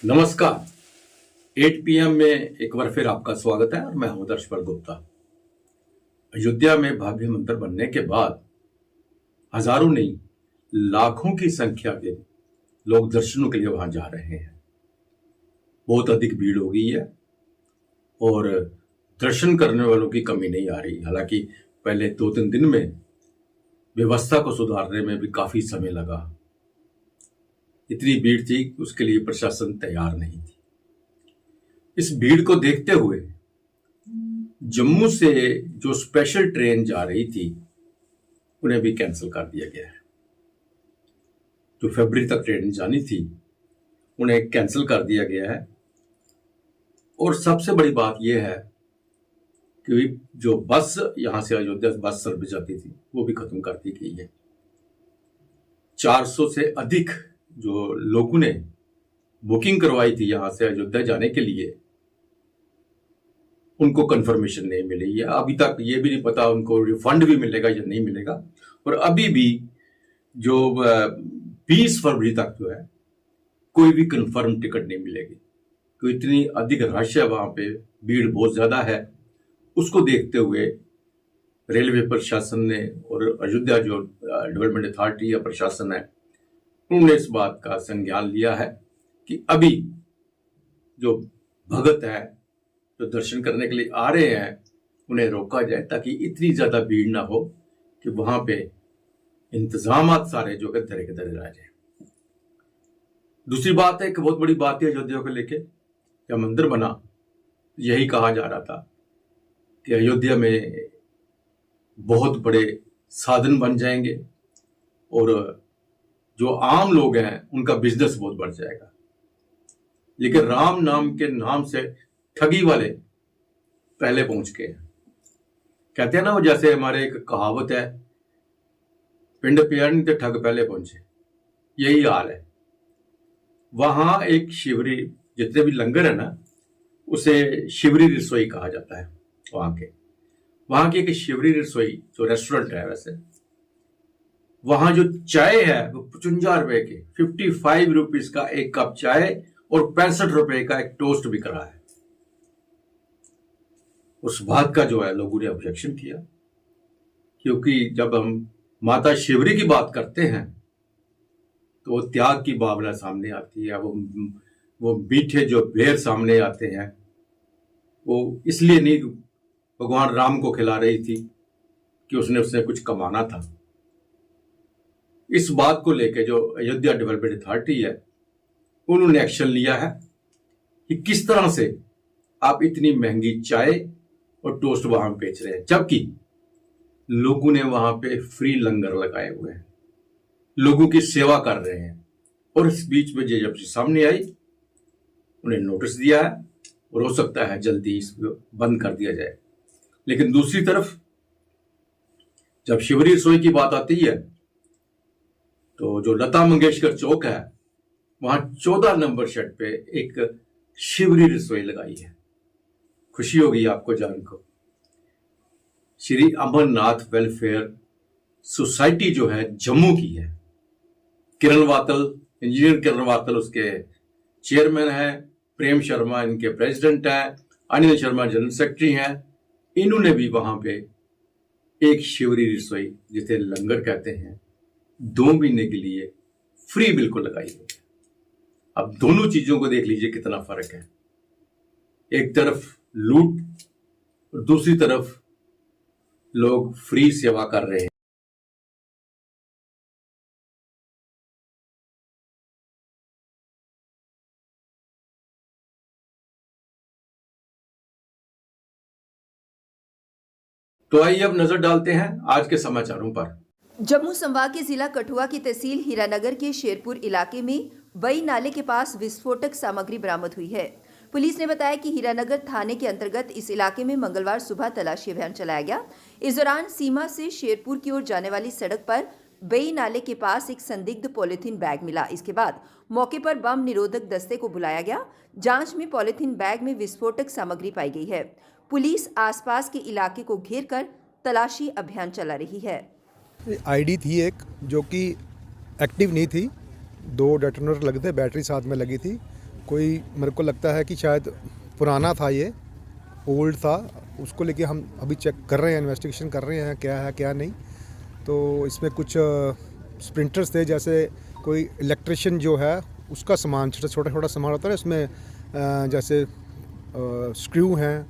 नमस्कार। 8 PM में एक बार फिर आपका स्वागत है और मैं हूं दर्शपर गुप्ता। अयोध्या में भव्य मंदिर बनने के बाद हजारों नहीं लाखों की संख्या के लोग दर्शनों के लिए वहां जा रहे हैं। बहुत अधिक भीड़ हो गई है और दर्शन करने वालों की कमी नहीं आ रही। हालांकि पहले 2-3 दिन में व्यवस्था को सुधारने में भी काफी समय लगा। इतनी भीड़ थी कि उसके लिए प्रशासन तैयार नहीं थी। इस भीड़ को देखते हुए जम्मू से जो स्पेशल ट्रेन जा रही थी उन्हें भी कैंसिल कर दिया गया है। जो फरवरी तक ट्रेन जानी थी उन्हें कैंसिल कर दिया गया है। और सबसे बड़ी बात यह है कि जो बस यहां से अयोध्या बस सर्विस जाती थी वो भी खत्म कर दी गई है। 400 से अधिक जो लोगों ने बुकिंग करवाई थी यहां से अयोध्या जाने के लिए उनको कंफर्मेशन नहीं मिली है। अभी तक ये भी नहीं पता उनको रिफंड भी मिलेगा या नहीं मिलेगा। और अभी भी जो 20 फरवरी तक जो है कोई भी कंफर्म टिकट नहीं मिलेगी। तो इतनी अधिक रश है वहां पे, भीड़ बहुत ज्यादा है। उसको देखते हुए रेलवे प्रशासन ने और अयोध्या जो डेवलपमेंट अथॉरिटी या प्रशासन है उन्होंने इस बात का संज्ञान लिया है कि अभी जो भगत है जो दर्शन करने के लिए आ रहे हैं उन्हें रोका जाए ताकि इतनी ज्यादा भीड़ ना हो कि वहां पे इंतजामात सारे जो है धरे के धरे रह जाए। दूसरी बात है, एक बहुत बड़ी बात है अयोध्या को लेके, जब मंदिर बना यही कहा जा रहा था कि अयोध्या में बहुत बड़े साधन बन जाएंगे और जो आम लोग हैं उनका बिजनेस बहुत बढ़ जाएगा। लेकिन राम नाम के नाम से ठगी वाले पहले पहुंच गए हैं। कहते हैं ना, वो जैसे हमारे एक कहावत है, पिंड पियर नहीं तो ठग पहले पहुंचे, यही हाल है। वहां एक शिवरी, जितने भी लंगर है ना उसे शिवरी रसोई कहा जाता है। वहां की एक शिवरी रसोई जो रेस्टोरेंट है, वैसे वहां जो चाय है वो 55 रुपए की, 55 रुपीज का एक कप चाय और 65 रुपए का एक टोस्ट बिक रहा है। उस बात का जो है लोगों ने ऑब्जेक्शन किया, क्योंकि जब हम माता शिवरी की बात करते हैं तो त्याग की भावना सामने आती है। वो मीठे जो बेर सामने आते हैं वो इसलिए नहीं भगवान राम को खिला रही थी कि उसने कुछ कमाना था। इस बात को लेकर जो अयोध्या डेवलपमेंट अथॉरिटी है उन्होंने एक्शन लिया है कि किस तरह से आप इतनी महंगी चाय और टोस्ट वहां बेच रहे हैं, जबकि लोगों ने वहां पे फ्री लंगर लगाए हुए हैं, लोगों की सेवा कर रहे हैं। और इस बीच में जब सामने आई उन्हें नोटिस दिया है और हो सकता है जल्दी इसको बंद कर दिया जाए। लेकिन दूसरी तरफ जब शिवरी रसोई की बात आती है तो जो लता मंगेशकर चौक है वहां 14 नंबर शेड पे एक शिवरी रसोई लगाई है। खुशी होगी आपको जान को, श्री अमरनाथ वेलफेयर सोसाइटी जो है जम्मू की है। किरण वातल, इंजीनियर किरण वातल उसके चेयरमैन है, प्रेम शर्मा इनके प्रेसिडेंट है, अनिल शर्मा जनरल सेक्रेटरी हैं। इन्होंने भी वहां पे एक शिवरी रसोई जिसे लंगर कहते हैं 2 महीने के लिए फ्री बिल्कुल लगाई हुई है। अब दोनों चीजों को देख लीजिए कितना फर्क है। एक तरफ लूट और दूसरी तरफ लोग फ्री सेवा कर रहे हैं। तो आइए अब नजर डालते हैं आज के समाचारों पर। जम्मू संभाग के जिला कठुआ की तहसील हीरानगर के शेरपुर इलाके में बई नाले के पास विस्फोटक सामग्री बरामद हुई है। पुलिस ने बताया कि हीरानगर थाने के अंतर्गत इस इलाके में मंगलवार सुबह तलाशी अभियान चलाया गया। इस दौरान सीमा से शेरपुर की ओर जाने वाली सड़क पर बई नाले के पास एक संदिग्ध पॉलिथीन बैग मिला। इसके बाद मौके पर बम निरोधक दस्ते को बुलाया गया। जांच में पॉलिथीन बैग में विस्फोटक सामग्री पाई गई है। पुलिस आसपास के इलाके को घेर कर तलाशी अभियान चला रही है। आईडी थी एक जो कि एक्टिव नहीं थी, 2 डेटोनेटर लगे थे, बैटरी साथ में लगी थी। कोई मेरे को लगता है कि शायद पुराना था, ये ओल्ड था, उसको लेके हम अभी चेक कर रहे हैं, इन्वेस्टिगेशन कर रहे हैं क्या है क्या नहीं। तो इसमें कुछ स्प्रिंटर्स थे, जैसे कोई इलेक्ट्रिशियन जो है उसका सामान, छोटा छोटा सामान होता है इसमें, जैसे स्क्रू हैं,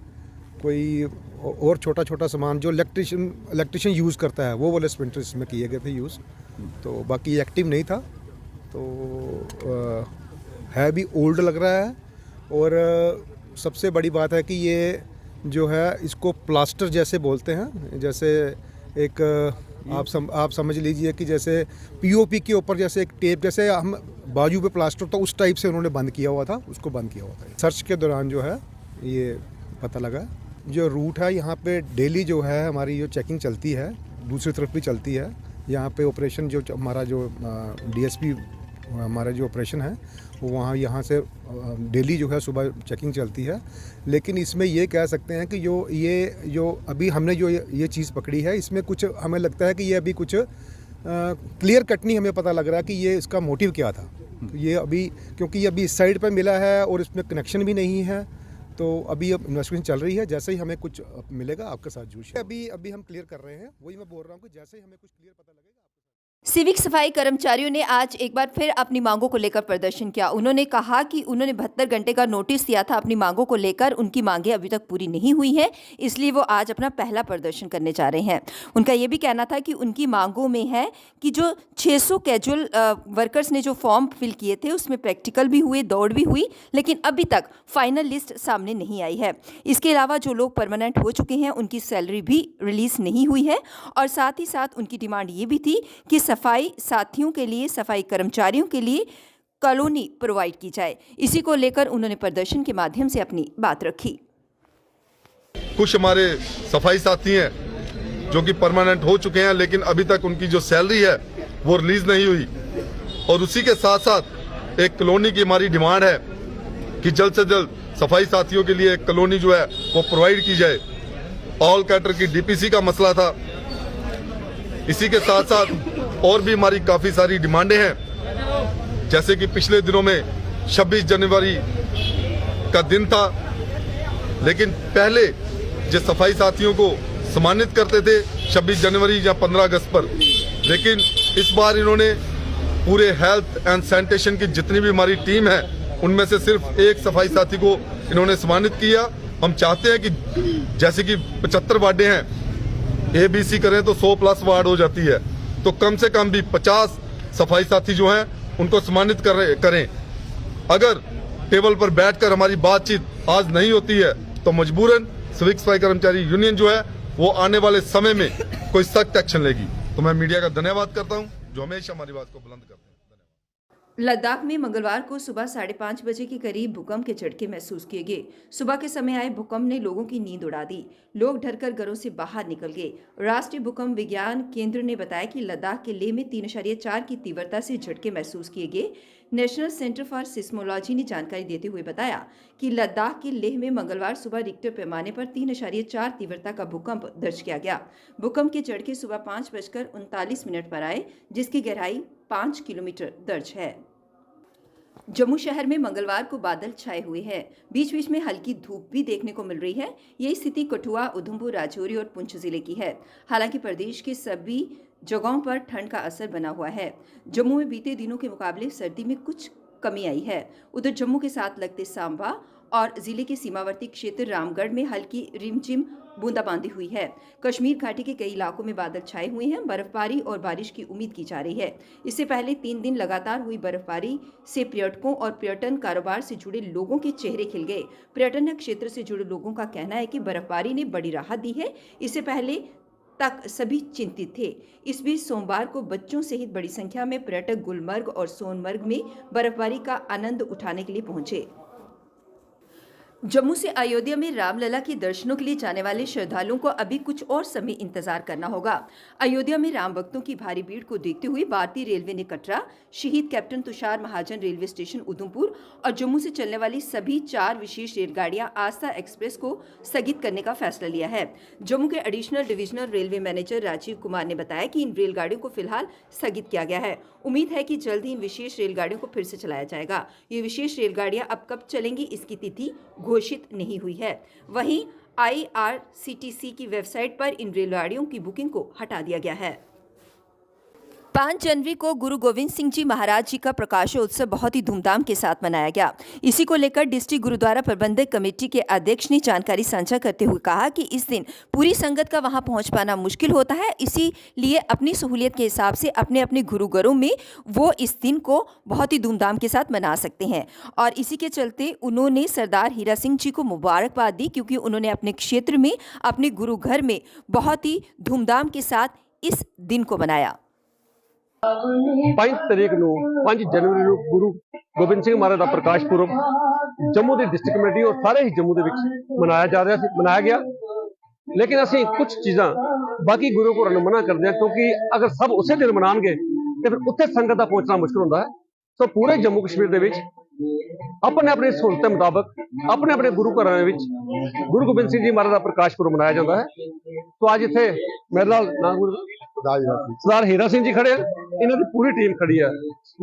कोई और छोटा छोटा सामान जो इलेक्ट्रिशियन यूज़ करता है, वो वाले स्प्रिंटर इसमें किए गए थे यूज़। तो बाकी एक्टिव नहीं था, तो है भी ओल्ड लग रहा है। और सबसे बड़ी बात है कि ये जो है इसको प्लास्टर जैसे बोलते हैं, जैसे एक आप समझ लीजिए कि जैसे पीओपी के ऊपर जैसे एक टेप, जैसे हम बाजू पे प्लास्टर, तो उस टाइप से उन्होंने बंद किया हुआ था, उसको बंद किया हुआ था। सर्च के दौरान जो है ये पता लगा। जो रूट है यहाँ पे डेली जो है हमारी जो चेकिंग चलती है, दूसरी तरफ भी चलती है। यहाँ पे ऑपरेशन जो हमारा जो डीएसपी हमारा जो ऑपरेशन है वो वहाँ यहाँ से डेली जो है सुबह चेकिंग चलती है। लेकिन इसमें ये कह सकते हैं कि जो अभी हमने जो ये चीज़ पकड़ी है, इसमें कुछ हमें लगता है कि ये अभी कुछ क्लियर कट नहीं हमें पता लग रहा है कि ये इसका मोटिव क्या था। तो ये अभी, क्योंकि ये अभी इस साइड पर मिला है और इसमें कनेक्शन भी नहीं है, तो अभी अब इन्वेस्टिगेशन चल रही है। जैसे ही हमें कुछ मिलेगा आपके साथ जूश अभी हम क्लियर कर रहे हैं। वही मैं बोल रहा हूँ कि जैसे ही हमें कुछ क्लियर पता लगेगा। सिविक सफाई कर्मचारियों ने आज एक बार फिर अपनी मांगों को लेकर प्रदर्शन किया। उन्होंने कहा कि उन्होंने 72 घंटे का नोटिस दिया था अपनी मांगों को लेकर, उनकी मांगें अभी तक पूरी नहीं हुई हैं, इसलिए वो आज अपना पहला प्रदर्शन करने जा रहे हैं। उनका ये भी कहना था कि उनकी मांगों में है कि जो 600 कैजुअल वर्कर्स ने जो फॉर्म फिल किए थे उसमें प्रैक्टिकल भी हुए, दौड़ भी हुई, लेकिन अभी तक फाइनल लिस्ट सामने नहीं आई है। इसके अलावा जो लोग परमानेंट हो चुके हैं उनकी सैलरी भी रिलीज़ नहीं हुई है, और साथ ही साथ उनकी डिमांड ये भी थी कि सफाई साथियों के लिए, सफाई कर्मचारियों के लिए कॉलोनी प्रोवाइड की जाए। इसी को लेकर उन्होंने प्रदर्शन के माध्यम से अपनी बात रखी। कुछ हमारे सफाई साथी हैं जो कि परमानेंट हो चुके हैं, लेकिन अभी तक उनकी जो सैलरी है वो रिलीज नहीं हुई। और उसी के साथ साथ एक कॉलोनी की हमारी डिमांड है कि जल्द से जल्द सफाई साथियों के लिए एक कॉलोनी जो है वो प्रोवाइड की जाए। ऑल कैटर की डीपीसी का मसला था। इसी के साथ साथ और भी हमारी काफी सारी डिमांडें हैं, जैसे कि पिछले दिनों में 26 जनवरी का दिन था, लेकिन पहले जो सफाई साथियों को सम्मानित करते थे 26 जनवरी या 15 अगस्त पर, लेकिन इस बार इन्होंने पूरे हेल्थ एंड सैनिटेशन की जितनी भी हमारी टीम है उनमें से सिर्फ एक सफाई साथी को इन्होंने सम्मानित किया। हम चाहते हैं कि जैसे कि 75 वार्डें हैं, ABC करें तो 100+ वार्ड हो जाती है, तो कम से कम भी 50 सफाई साथी जो हैं उनको सम्मानित करें। अगर टेबल पर बैठकर हमारी बातचीत आज नहीं होती है तो मजबूरन सिविक सफाई कर्मचारी यूनियन जो है वो आने वाले समय में कोई सख्त एक्शन लेगी। तो मैं मीडिया का धन्यवाद करता हूं जो हमेशा हमारी बात को बुलंद करते हैं। लद्दाख में मंगलवार को सुबह 5:30 बजे के करीब भूकंप के झटके महसूस किए गए। सुबह के समय आए भूकंप ने लोगों की नींद उड़ा दी। लोग डरकर घरों से बाहर निकल गए। राष्ट्रीय भूकंप विज्ञान केंद्र ने बताया कि लद्दाख के लेह में 3.4 की तीव्रता से झटके महसूस किए गए। नेशनल सेंटर फॉर सिस्मोलॉजी ने जानकारी देते हुए बताया कि लद्दाख के लेह में मंगलवार सुबह रिक्टर पैमाने पर 3.4 तीव्रता का भूकंप दर्ज किया गया। भूकंप के झटके सुबह 5:39 पर आए, जिसकी गहराई 5 किलोमीटर दर्ज है। जम्मू शहर में मंगलवार को बादल छाए हुए हैं। बीच बीच में हल्की धूप भी देखने को मिल रही है। यही स्थिति कठुआ, उधमपुर, राजौरी और पुंछ जिले की है। हालांकि प्रदेश के सभी जगहों पर ठंड का असर बना हुआ है। जम्मू में बीते दिनों के मुकाबले सर्दी में कुछ कमी आई है। उधर जम्मू के साथ लगते सांबा और जिले के सीमावर्ती क्षेत्र रामगढ़ में हल्की रिमझिम बूंदाबांदी हुई है। कश्मीर घाटी के कई इलाकों में बादल छाए हुए हैं। बर्फबारी और बारिश की उम्मीद की जा रही है। इससे पहले 3 दिन लगातार हुई बर्फबारी से पर्यटकों और पर्यटन कारोबार से जुड़े लोगों के चेहरे खिल गए। पर्यटन क्षेत्र से जुड़े लोगों का कहना है कि बर्फबारी ने बड़ी राहत दी है। इससे पहले तक सभी चिंतित थे। इस बीच सोमवार को बच्चों सहित बड़ी संख्या में पर्यटक गुलमर्ग और सोनमर्ग में बर्फबारी का आनंद उठाने के लिए पहुंचे। जम्मू से अयोध्या में रामलला के दर्शनों के लिए जाने वाले श्रद्धालुओं को अभी कुछ और समय इंतजार करना होगा। अयोध्या में राम भक्तों की भारी भीड़ को देखते हुए भारतीय रेलवे ने कटरा, शहीद कैप्टन तुषार महाजन रेलवे स्टेशन उधमपुर और जम्मू से चलने वाली सभी 4 विशेष रेलगाड़ियां आस्था एक्सप्रेस को स्थगित करने का फैसला लिया है। जम्मू के additional divisional railway manager Rajeev Kumar ने बताया कि इन रेलगाड़ियों को फिलहाल स्थगित किया गया है। उम्मीद है कि जल्द ही इन विशेष रेलगाड़ियों को फिर से चलाया जाएगा। ये विशेष रेलगाड़ियां अब कब चलेंगी इसकी तिथि घोषित नहीं हुई है। वहीं IRCTC की वेबसाइट पर इन रेलगाड़ियों की बुकिंग को हटा दिया गया है। 5 जनवरी को गुरु गोविंद सिंह जी महाराज जी का प्रकाशोत्सव बहुत ही धूमधाम के साथ मनाया गया। इसी को लेकर डिस्ट्रिक्ट गुरुद्वारा प्रबंधक कमेटी के अध्यक्ष ने जानकारी साझा करते हुए कहा कि इस दिन पूरी संगत का वहां पहुंच पाना मुश्किल होता है, इसीलिए अपनी सहूलियत के हिसाब से अपने अपने गुरुघरों में वो इस दिन को बहुत ही धूमधाम के साथ मना सकते हैं। और इसी के चलते उन्होंने सरदार हीरा सिंह जी को मुबारकबाद दी, क्योंकि उन्होंने अपने क्षेत्र में अपने गुरु घर में बहुत ही धूमधाम के साथ इस दिन को मनाया। 5 ਤਰੀਕ ਨੂੰ 5 ਜਨਵਰੀ ਨੂੰ ਗੁਰੂ ਗੋਬਿੰਦ ਸਿੰਘ ਮਹਾਰਾਜ ਦਾ ਪ੍ਰਕਾਸ਼ ਪੁਰਬ ਜੰਮੂ ਦੀ ਡਿਸਟ੍ਰਿਕਟ ਕਮੇਟੀ ਔਰ ਸਾਰੇ ਹੀ ਜੰਮੂ ਦੇ ਵਿੱਚ ਮਨਾਇਆ ਗਿਆ। ਲੇਕਿਨ ਅਸੀਂ ਕੁਝ ਚੀਜ਼ਾਂ ਬਾਕੀ ਗੁਰੂ ਘਰਾਂ ਨੂੰ ਮਨਾ ਕਰਦੇ ਹਾਂ, ਕਿਉਂਕਿ ਅਗਰ ਸਭ ਉਸੇ ਦਿਨ ਮਨਾਉਣਗੇ ਤੇ ਫਿਰ ਉੱਥੇ ਸੰਗਤ ਦਾ ਪਹੁੰਚਣਾ ਮੁਸ਼ਕਲ ਹੁੰਦਾ ਹੈ। ਸੋ ਪੂਰੇ ਜੰਮੂ ਕਸ਼ਮੀਰ ਦੇ ਵਿੱਚ ਆਪਣੇ ਆਪਣੇ ਸਹੂਲਤ ਦੇ ਮੁਤਾਬਕ ਆਪਣੇ ਆਪਣੇ ਗੁਰੂ ਘਰਾਂ ਦੇ ਵਿੱਚ ਗੁਰੂ ਗੋਬਿੰਦ ਸਿੰਘ ਜੀ ਮਹਾਰਾਜ ਦਾ ਪ੍ਰਕਾਸ਼ ਪੁਰਬ ਮਨਾਇਆ ਜਾਂਦਾ ਹੈ। ਸੋ ਅੱਜ ਇੱਥੇ ਮੇਰੇ ਨਾਲ ਸਰਦਾਰ ਹੀਰਾ ਸਿੰਘ ਜੀ ਖੜੇ ਹਨ, ਇਹਨਾਂ ਦੀ ਪੂਰੀ ਟੀਮ ਖੜੀ ਹੈ।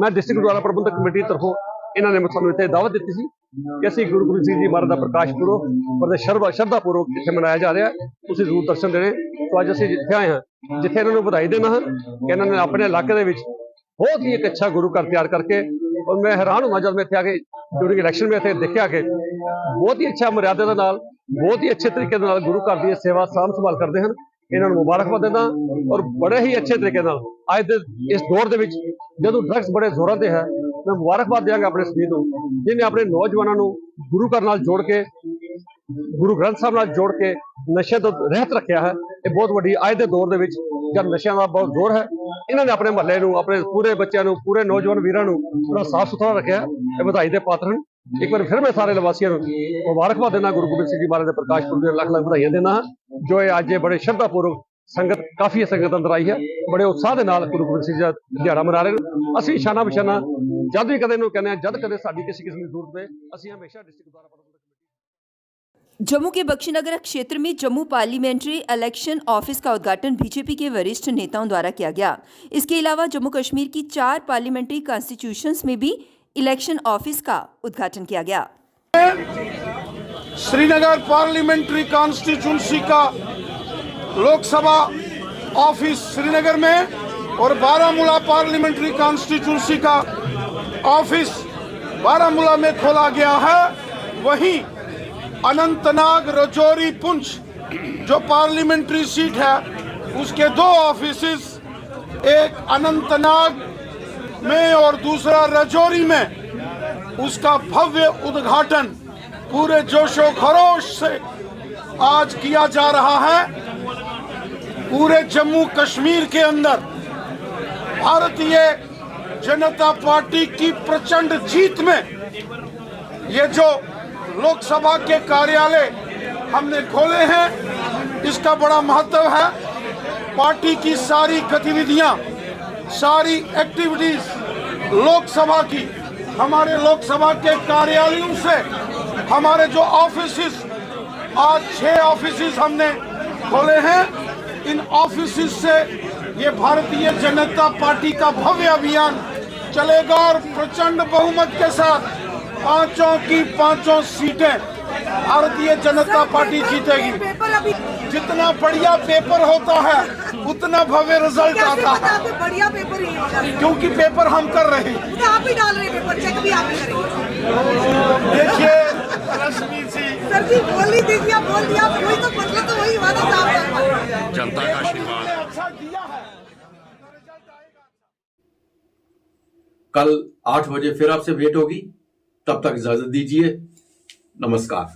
ਮੈਂ ਡਿਸਟ੍ਰਿਕਟ ਗੁਰਦੁਆਰਾ ਪ੍ਰਬੰਧਕ ਕਮੇਟੀ ਤਰਫੋਂ ਇਹਨਾਂ ਨੇ ਸਾਨੂੰ ਇੱਥੇ ਦਾਵਤ ਦਿੱਤੀ ਸੀ ਕਿ ਅਸੀਂ ਗੁਰੂ ਗੋਬਿੰਦ ਸਿੰਘ ਜੀ ਮਹਾਰਾਜ ਦਾ ਪ੍ਰਕਾਸ਼ ਪੁਰਬ ਬੜੇ ਸ਼ਰਧਾ ਪੂਰਵਕ ਇੱਥੇ ਮਨਾਇਆ ਜਾ ਰਿਹਾ, ਤੁਸੀਂ ਜ਼ਰੂਰ ਦਰਸ਼ਨ ਦੇਣੇ। ਸੋ ਅੱਜ ਅਸੀਂ ਜਿੱਥੇ ਆਏ ਹਾਂ, ਜਿੱਥੇ ਇਹਨਾਂ ਨੂੰ ਵਧਾਈ ਦੇਣਾ ਹਾਂ ਕਿ ਇਹਨਾਂ ਨੇ ਆਪਣੇ ਇਲਾਕੇ ਦੇ ਵਿੱਚ बहुत ही एक अच्छा गुरु घर तैयार करके, और मैं हैरान हुआ जब मैं इतने आके ड्यूरिंग इलेक्शन में इतने देखा कि बहुत ही अच्छा मर्यादा के नाल बहुत ही अच्छे तरीके नाल गुरु घर की सेवा साम संभाल करते हैं। इन्होंने मुबारकबाद देना और बड़े ही अच्छे तरीके नाल आज दे इस दौर के जो ड्रग्स बड़े जोरों से है, मैं मुबारकबाद देंगे अपने समीर को जिन्हें अपने नौजवानों को गुरु घर नाल जोड़ के गुरु ग्रंथ साहब नाल जोड़ के नशे तो रहत रखा है। ये बहुत बड़ी आज के दौर के जब नशे का बहुत जोर है, इन्होंने अपने महल्ले अपने पूरे बच्चों पूरे नौजवान वीरों पूरा साफ सुथरा रखा है। ये बधाई के पात्र हैं। एक बार फिर मैं सारे निवासियों को मुबारकबाद देना, गुरु गोबिंद सिंह जी महाराज के प्रकाश पुरब दी लख लख बधाइयां देना जो अज बड़े श्रद्धापूर्वक संगत काफी संगत अंदर आई है, बड़े उत्साह के नाल गुरु गोबिंद सिंह जी दिहाड़ा मना रहे हैं। असीं शाना बशाना जब भी कदे कहने जब कदे साडी किसी किस्म की जरूरत है, असीं हमेशा डिस्ट्रिक्ट द्वारा जम्मू के बख्शीनगर क्षेत्र में जम्मू पार्लियामेंट्री इलेक्शन ऑफिस का उद्घाटन बीजेपी के वरिष्ठ नेताओं द्वारा किया गया। इसके अलावा जम्मू कश्मीर की 4 पार्लियामेंट्री कॉन्स्टिट्यूशंस में भी इलेक्शन ऑफिस का उद्घाटन किया गया। श्रीनगर पार्लियामेंट्री कॉन्स्टिट्यूंसी का लोकसभा ऑफिस श्रीनगर में और बारामूला पार्लियामेंट्री कॉन्स्टिट्यूंसी का ऑफिस बारामूला में खोला गया है। वहीं अनंतनाग राजौरी पुंछ जो पार्लियामेंट्री सीट है उसके 2 ऑफिसेस, एक अनंतनाग में और दूसरा राजौरी में, उसका भव्य उद्घाटन पूरे जोशो खरोश से आज किया जा रहा है। पूरे जम्मू कश्मीर के अंदर भारतीय जनता पार्टी की प्रचंड जीत में ये जो लोकसभा के कार्यालय हमने खोले हैं, इसका बड़ा महत्व है। पार्टी की सारी गतिविधियां, सारी एक्टिविटीज लोकसभा की, हमारे लोकसभा के कार्यालयों से हमारे जो ऑफिसेस, आज 6 ऑफिसेस हमने खोले हैं। इन ऑफिसेस से ये भारतीय जनता पार्टी का भव्य अभियान चलेगा और प्रचंड बहुमत के साथ 5 की 5 सीटें भारतीय जनता पार्टी जीतेगी। जितना बढ़िया पेपर होता है उतना भव्य रिजल्ट आता है। बढ़िया पेपर ही होगा क्योंकि पेपर हम कर रहे हैं, आप ही डाल रहे हैं, पेपर चेक भी आप ही करेंगे। देखिए रश्मि जी, सर जी बोल ही दीजिए, बोल दिया वही तो मतलब तो वही वादा साहब जनता का आशीर्वाद अच्छा दिया है। कल 8 बजे फिर आपसे भेंट होगी, तब तक इजाजत दीजिए। नमस्कार।